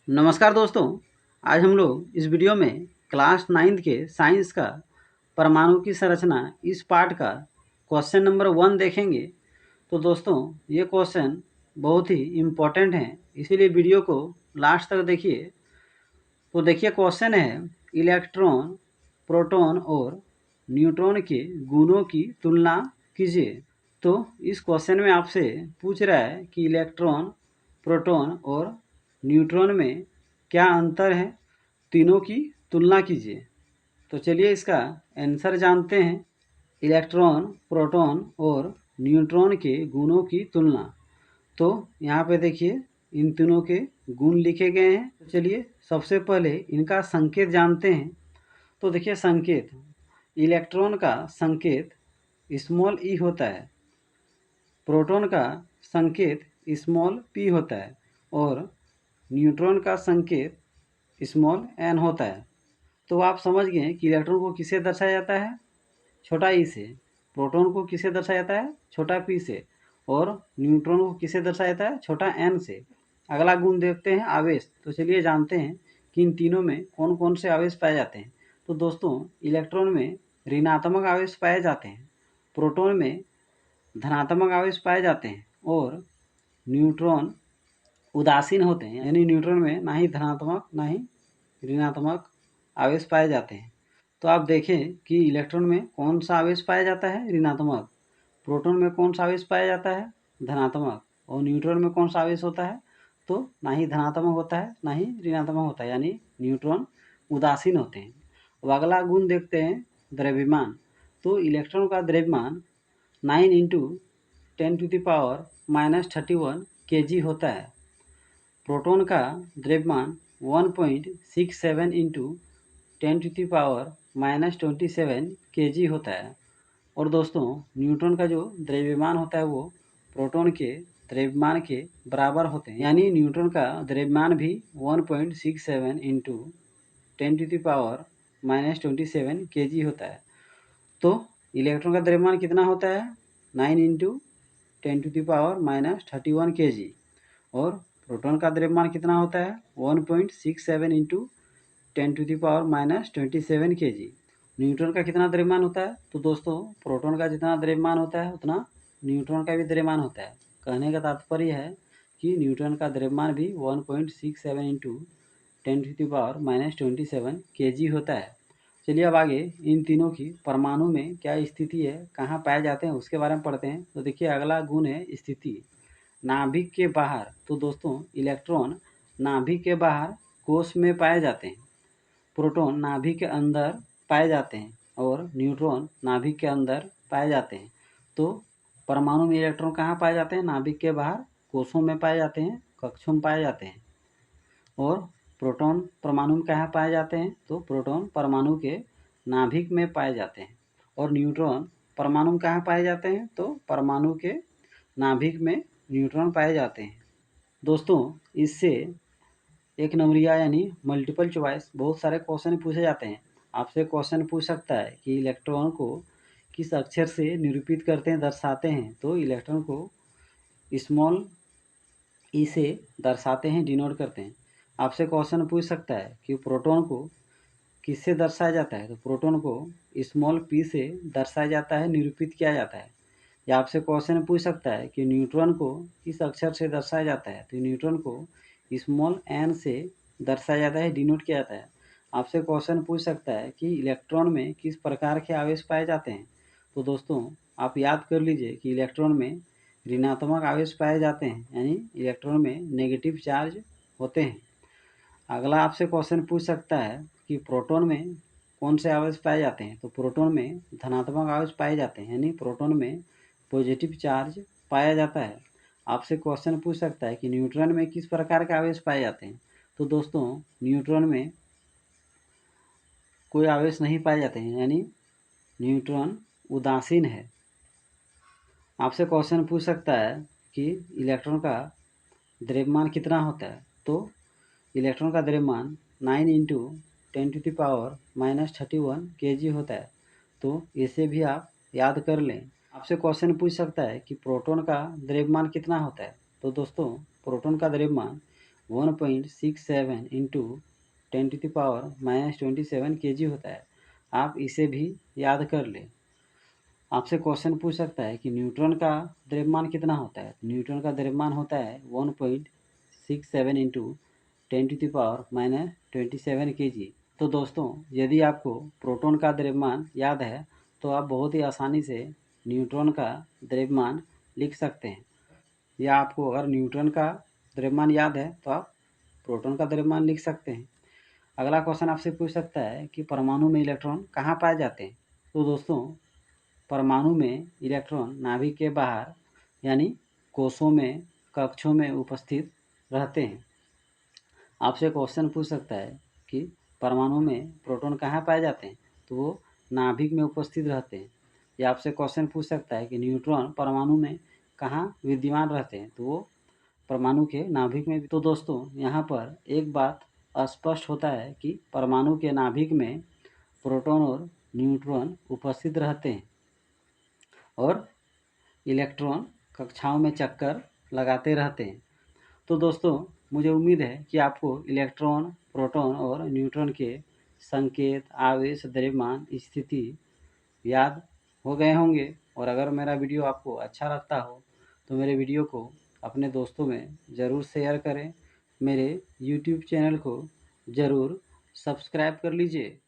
नमस्कार दोस्तों। आज हम लोग इस वीडियो में क्लास 9th के साइंस का परमाणु की संरचना इस पार्ट का क्वेश्चन नंबर 1 देखेंगे। तो दोस्तों ये क्वेश्चन बहुत ही इम्पोर्टेंट है, इसीलिए वीडियो को लास्ट तक देखिए। तो देखिए क्वेश्चन है, इलेक्ट्रॉन, प्रोटॉन और न्यूट्रॉन के गुणों की तुलना कीजिए। तो इस क्वेश्चन में आपसे पूछ रहा है कि इलेक्ट्रॉन, प्रोटॉन और न्यूट्रॉन में क्या अंतर है, तीनों की तुलना कीजिए। तो चलिए इसका आंसर जानते हैं। इलेक्ट्रॉन, प्रोटॉन और न्यूट्रॉन के गुणों की तुलना। तो यहाँ पे देखिए इन तीनों के गुण लिखे गए हैं। तो चलिए सबसे पहले इनका संकेत जानते हैं। तो देखिए संकेत, इलेक्ट्रॉन का संकेत स्मॉल ई होता है, प्रोटॉन का संकेत स्मॉल पी होता है और न्यूट्रॉन का संकेत स्मॉल एन होता है। तो आप समझ गए कि इलेक्ट्रॉन को किससे दर्शाया जाता है, छोटा ई से, प्रोटॉन को किससे दर्शाया जाता है, छोटा पी से, और न्यूट्रॉन को किससे दर्शाया जाता है, छोटा एन से। अगला गुण देखते हैं आवेश। तो चलिए जानते हैं कि इन तीनों में कौन कौन से आवेश पाए जाते हैं। तो दोस्तों इलेक्ट्रॉन में ऋणात्मक आवेश पाए जाते हैं, प्रोटॉन में धनात्मक आवेश पाए जाते हैं और न्यूट्रॉन उदासीन होते हैं, यानी न्यूट्रॉन में ना ही धनात्मक ना ही ऋणात्मक आवेश पाए जाते हैं। तो आप देखें कि इलेक्ट्रॉन में कौन सा आवेश पाया जाता है, ऋणात्मक, प्रोटॉन में कौन सा आवेश पाया जाता है, धनात्मक, और न्यूट्रॉन में कौन सा आवेश होता है, तो ना ही धनात्मक होता है ना ही ऋणात्मक होता है, यानी न्यूट्रॉन उदासीन होते हैं। अब अगला गुण देखते हैं द्रव्यमान। तो इलेक्ट्रॉन का द्रव्यमान 9 इंटू 10⁻³ kg होता है। प्रोटॉन का द्रव्यमान 1.67 इंटू 10⁻27 kg होता है। और दोस्तों न्यूट्रॉन का जो द्रव्यमान होता है वो प्रोटॉन के द्रव्यमान के बराबर होते हैं, यानी न्यूट्रॉन का द्रव्यमान भी 1.67 इंटू 10⁻27 kg होता है। तो इलेक्ट्रॉन का द्रव्यमान कितना होता है, 9 इंटू 10⁻31 kg, और प्रोटॉन का द्रव्यमान कितना होता है, 1.67 इंटू 10⁻27 kg। न्यूट्रॉन का कितना द्रव्यमान होता है, तो दोस्तों प्रोटॉन का जितना द्रव्यमान होता है उतना न्यूट्रॉन का भी द्रव्यमान होता है। कहने का तात्पर्य है कि न्यूट्रॉन का द्रव्यमान भी 1.67 इंटू 10⁻27 kg होता है। चलिए अब आगे इन तीनों की परमाणु में क्या स्थिति है, कहाँ पाए जाते हैं, उसके बारे में पढ़ते हैं। तो देखिए अगला गुण है स्थिति, नाभिक के बाहर। तो दोस्तों इलेक्ट्रॉन नाभिक के बाहर कोश में पाए जाते हैं, प्रोटॉन नाभिक के अंदर पाए जाते हैं और न्यूट्रॉन नाभिक के अंदर पाए जाते हैं। तो परमाणु में इलेक्ट्रॉन कहाँ पाए जाते हैं, नाभिक के बाहर कोशों में पाए जाते हैं, कक्षों में पाए जाते हैं। और प्रोटॉन परमाणु में कहाँ पाए जाते हैं, तो प्रोटॉन परमाणु के नाभिक में पाए जाते हैं। और न्यूट्रॉन परमाणु में कहाँ पाए जाते हैं, तो परमाणु के नाभिक में न्यूट्रॉन पाए जाते हैं। दोस्तों इससे एक नंबरिया यानी मल्टीपल चॉइस बहुत सारे क्वेश्चन पूछे जाते हैं। आपसे क्वेश्चन पूछ सकता है कि इलेक्ट्रॉन को किस अक्षर से निरूपित करते हैं, दर्शाते हैं। तो इलेक्ट्रॉन को स्मॉल ई से दर्शाते हैं, डिनोट करते हैं। आपसे क्वेश्चन पूछ सकता है कि प्रोटॉन को किससे दर्शाया जाता है, तो प्रोटॉन को स्मॉल पी से दर्शाया जाता है, निरूपित किया जाता है। या आपसे क्वेश्चन पूछ सकता है कि न्यूट्रॉन को किस अक्षर से दर्शाया जाता है, तो न्यूट्रॉन को स्मॉल एन से दर्शाया जाता है, डिनोट किया जाता है। आपसे क्वेश्चन पूछ सकता है कि इलेक्ट्रॉन में किस प्रकार के आवेश पाए जाते हैं। तो दोस्तों आप याद कर लीजिए कि इलेक्ट्रॉन में ऋणात्मक आवेश पाए जाते हैं, यानी इलेक्ट्रॉन में नेगेटिव चार्ज होते हैं। अगला आपसे क्वेश्चन पूछ सकता है कि प्रोटॉन में कौन से आवेश पाए जाते हैं, तो प्रोटॉन में धनात्मक आवेश पाए जाते हैं, यानी प्रोटॉन में पॉजिटिव चार्ज पाया जाता है। आपसे क्वेश्चन पूछ सकता है कि न्यूट्रॉन में किस प्रकार के आवेश पाए जाते हैं। तो दोस्तों न्यूट्रॉन में कोई आवेश नहीं पाए जाते हैं, यानी न्यूट्रॉन उदासीन है। आपसे क्वेश्चन पूछ सकता है कि इलेक्ट्रॉन का द्रव्यमान कितना होता है। तो इलेक्ट्रॉन का द्रव्यमान 9 इंटू 10⁻31 kg होता है। तो इसे भी आप याद कर लें। आपसे क्वेश्चन पूछ सकता है कि प्रोटॉन का द्रव्यमान कितना होता है। तो दोस्तों प्रोटॉन का द्रव्यमान 1.67 इंटू 10⁻⁻27 kg होता है। आप इसे भी याद कर लें। आपसे क्वेश्चन पूछ सकता है कि न्यूट्रॉन का द्रव्यमान कितना होता है। न्यूट्रॉन का द्रव्यमान होता है 1.67 इंटू 10⁻⁻27 kg। तो दोस्तों, यदि आपको प्रोटॉन का द्रव्यमान याद है तो आप बहुत ही आसानी से न्यूट्रॉन का द्रव्यमान लिख सकते हैं, या आपको अगर न्यूट्रॉन का द्रव्यमान याद है तो आप प्रोटॉन का द्रव्यमान लिख सकते हैं। अगला क्वेश्चन आपसे पूछ सकता है कि परमाणु में इलेक्ट्रॉन कहाँ पाए जाते हैं। तो दोस्तों, परमाणु में इलेक्ट्रॉन नाभिक के बाहर यानी कोषों में, कक्षों में उपस्थित रहते हैं। आपसे क्वेश्चन पूछ सकता है कि परमाणु में प्रोटॉन कहाँ पाए जाते हैं, तो वो नाभिक में उपस्थित रहते हैं। या आपसे क्वेश्चन पूछ सकता है कि न्यूट्रॉन परमाणु में कहाँ विद्यमान रहते हैं, तो वो परमाणु के नाभिक में भी। तो दोस्तों, यहाँ पर एक बात स्पष्ट होता है कि परमाणु के नाभिक में प्रोटॉन और न्यूट्रॉन उपस्थित रहते हैं और इलेक्ट्रॉन कक्षाओं में चक्कर लगाते रहते हैं। तो दोस्तों, मुझे उम्मीद है कि आपको इलेक्ट्रॉन, प्रोटॉन और न्यूट्रॉन के संकेत, आवेश, द्रव्यमान, स्थिति याद हो गए होंगे। और अगर मेरा वीडियो आपको अच्छा लगता हो तो मेरे वीडियो को अपने दोस्तों में ज़रूर शेयर करें। मेरे यूट्यूब चैनल को ज़रूर सब्सक्राइब कर लीजिए।